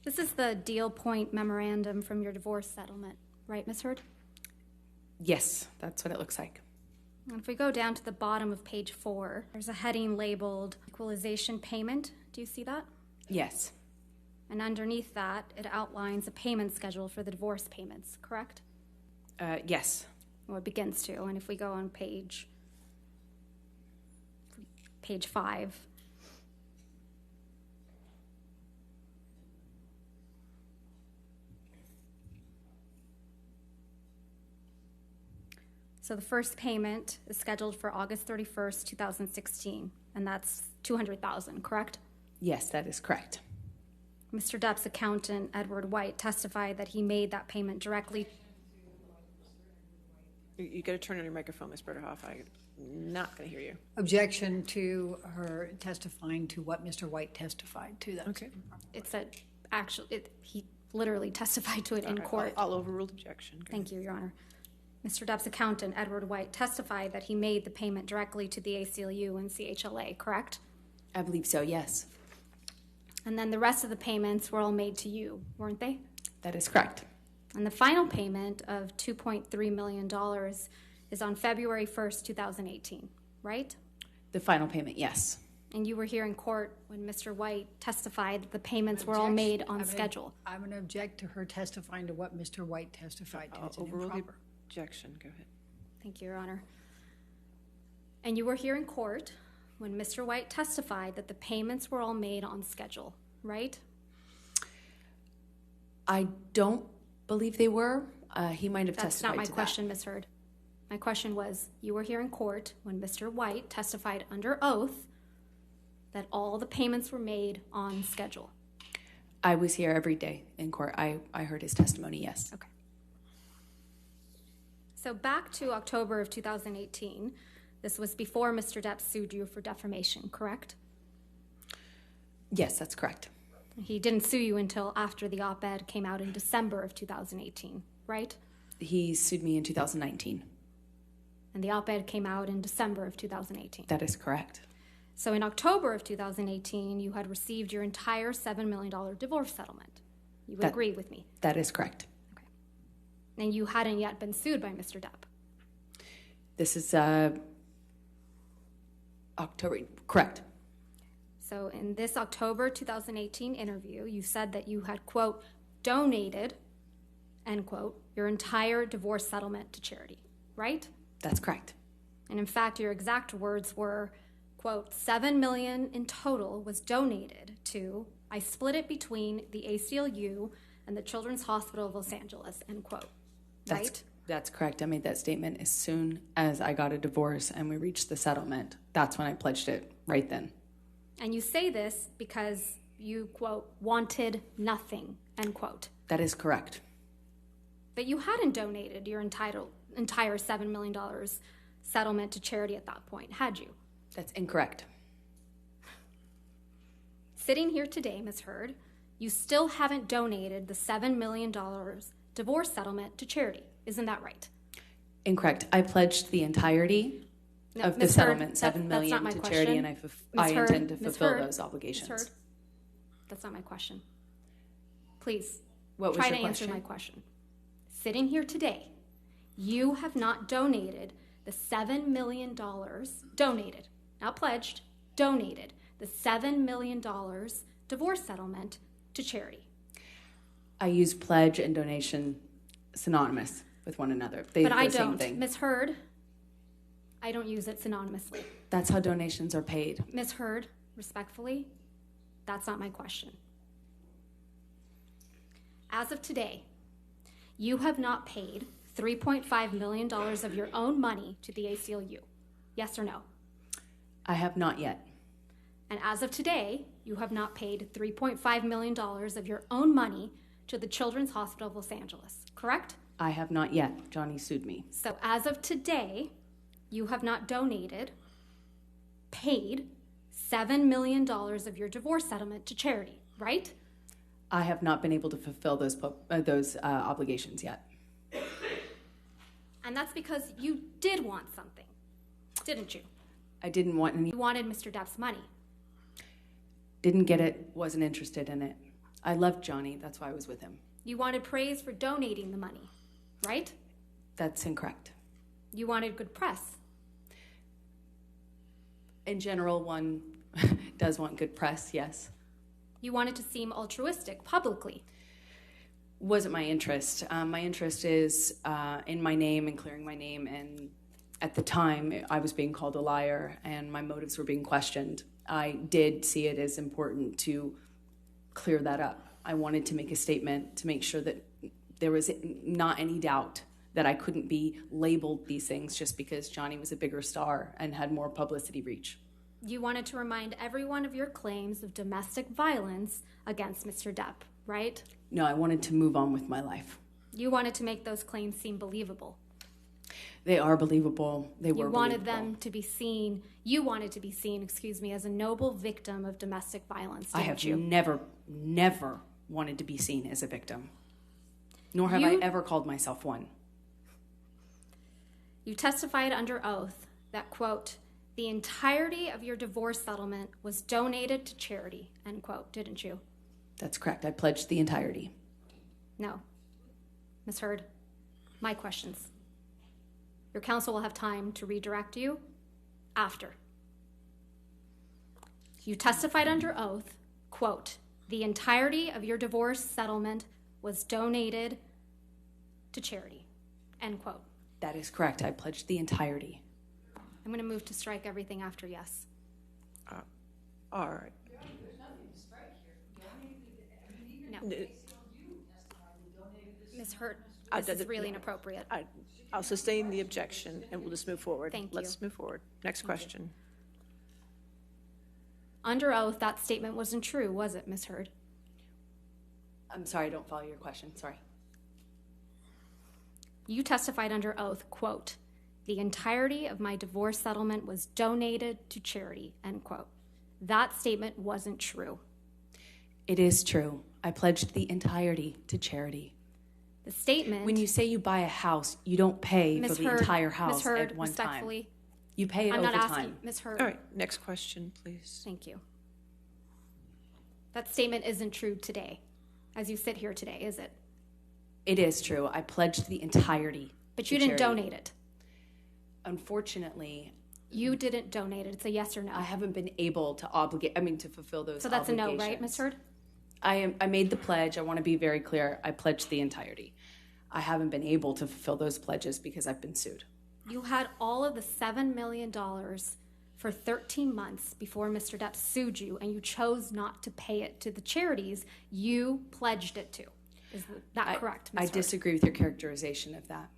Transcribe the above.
This is the deal point memorandum from your divorce settlement, right, Ms. Hurd? Yes, that's what it looks like. And if we go down to the bottom of page 4, there's a heading labeled equalization payment. Do you see that? Yes. And underneath that, it outlines a payment schedule for the divorce payments, correct? Yes. Well, it begins to. And if we go on page 5, so the first payment is scheduled for August 31st, 2016, and that's $200,000, correct? Yes, that is correct. Mr. Depp's accountant, Edward White, testified that he made that payment directly. You got to turn on your microphone, Ms. Berderhoff. I'm not going to hear you. Objection to her testifying to what Mr. White testified to. That. Okay. It said, he literally testified to it in court. I'll overrule objection. Go Thank you, Your Honor. Mr. Depp's accountant, Edward White, testified that he made the payment directly to the ACLU and CHLA, correct? I believe so, yes. And then the rest of the payments were all made to you, weren't they? That is correct. And the final payment of $2.3 million is on February 1st, 2018, right? The final payment, yes. And you were here in court when Mr. White testified that the payments were all made on schedule. I'm going to object to her testifying to what Mr. White testified to. I'll It's an overrule the improper. objection. Go ahead. Thank you, Your Honor. And you were here in court when Mr. White testified that the payments were all made on schedule, right? I don't believe they were. He might have That's testified not my to question, Ms. Hurd. My question was, you were here in court when Mr. White testified under oath that all the payments were made on schedule. I was here every day in court. I heard his testimony, yes. Okay. So back to October of 2018, this was before Mr. Depp sued you for defamation, correct? Yes, that's correct. He didn't sue you until after the op-ed came out in December of 2018, right? He sued me in 2019. And the op-ed came out in December of 2018. That is correct. So in October of 2018, you had received your entire $7 million divorce settlement. You would agree with me? That is correct. Okay. And you hadn't yet been sued by Mr. Depp? This is October, correct. So in this October 2018 interview, you said that you had, quote, donated, end quote, your entire divorce settlement to charity, right? That's correct. And in fact, your exact words were, quote, $7 million in total was donated to, I split it between the ACLU and the Children's Hospital of Los Angeles, end quote, right? That's correct. I made that statement as soon as I got a divorce and we reached the settlement. That's when I pledged it, right then. And you say this because you, quote, wanted nothing, end quote. That is correct. But you hadn't donated your entire $7 million settlement to charity at that point, had you? That's incorrect. Sitting here today, Ms. Hurd, you still haven't donated the $7 million divorce settlement to charity. Isn't that right? Incorrect. I pledged the entirety of the settlement, $7 million to charity, and I intend to fulfill those obligations. Ms. Hurd, that's not my question. Please, What was try your to answer question? my question. Sitting here today, you have not donated the $7 million, donated, not pledged, donated the $7 million divorce settlement to charity. I use pledge and donation synonymous with one another. But I the same don't. thing. Ms. Hurd, I don't use it synonymously. That's how donations are paid. Ms. Hurd, respectfully, that's not my question. As of today, you have not paid $3.5 million of your own money to the ACLU. Yes or no? I have not yet. And as of today, you have not paid $3.5 million of your own money to the Children's Hospital of Los Angeles, correct? I have not yet. Johnny sued me. So as of today, you have not donated, paid $7 million of your divorce settlement to charity, right? I have not been able to fulfill those obligations yet. And that's because you did want something, didn't you? I didn't want any. You wanted Mr. Depp's money. Didn't get it. Wasn't interested in it. I loved Johnny. That's why I was with him. You wanted praise for donating the money, right? That's incorrect. You wanted good press. In general, one does want good press, yes. You wanted to seem altruistic publicly. Wasn't my interest. My interest is in my name and clearing my name, and at the time I was being called a liar and my motives were being questioned. I did see it as important to clear that up. I wanted to make a statement to make sure that there was not any doubt that I couldn't be labeled these things just because Johnny was a bigger star and had more publicity reach. You wanted to remind everyone of your claims of domestic violence against Mr. Depp, right? No, I wanted to move on with my life. You wanted to make those claims seem believable. They are believable. They were You wanted believable. them to be seen, you wanted to be seen, as a noble victim of domestic violence, didn't I have you? never wanted to be seen as a victim. Nor have I ever called myself one. You testified under oath that, quote, the entirety of your divorce settlement was donated to charity, end quote, didn't you? That's correct. I pledged the entirety. No. Ms. Heard, my questions. Your counsel will have time to redirect you after. You testified under oath, quote, the entirety of your divorce settlement was donated to charity, end quote. That is correct. I pledged the entirety. I'm going to move to strike everything after yes. All right. No. Ms. Hurt, this is really inappropriate. I'll sustain the objection, and we'll just move forward. Thank you. Let's move forward. Next question. Under oath, that statement wasn't true, was it, Ms. Heard? I'm sorry, I don't follow your question. Sorry. You testified under oath, quote, the entirety of my divorce settlement was donated to charity, end quote. That statement wasn't true. It is true. I pledged the entirety to charity. The statement... When you say you buy a house, you don't pay for the entire house at one respectfully, time. You pay it I'm over not time. asking, Ms. Heard. All right. Next question, please. Thank you. That statement isn't true today, as you sit here today, is it? It is true. I pledged the entirety. But you didn't donate it. Unfortunately, you didn't donate it. It's a yes or no. I haven't been able to to fulfill those obligations. So that's a no, right, Ms. Heard? I made the pledge. I want to be very clear. I pledged the entirety. I haven't been able to fulfill those pledges because I've been sued. You had all of the $7 million for 13 months before Mr. Depp sued you, and you chose not to pay it to the charities you pledged it to. Is that correct, Ms. I Heard? disagree with your characterization of that.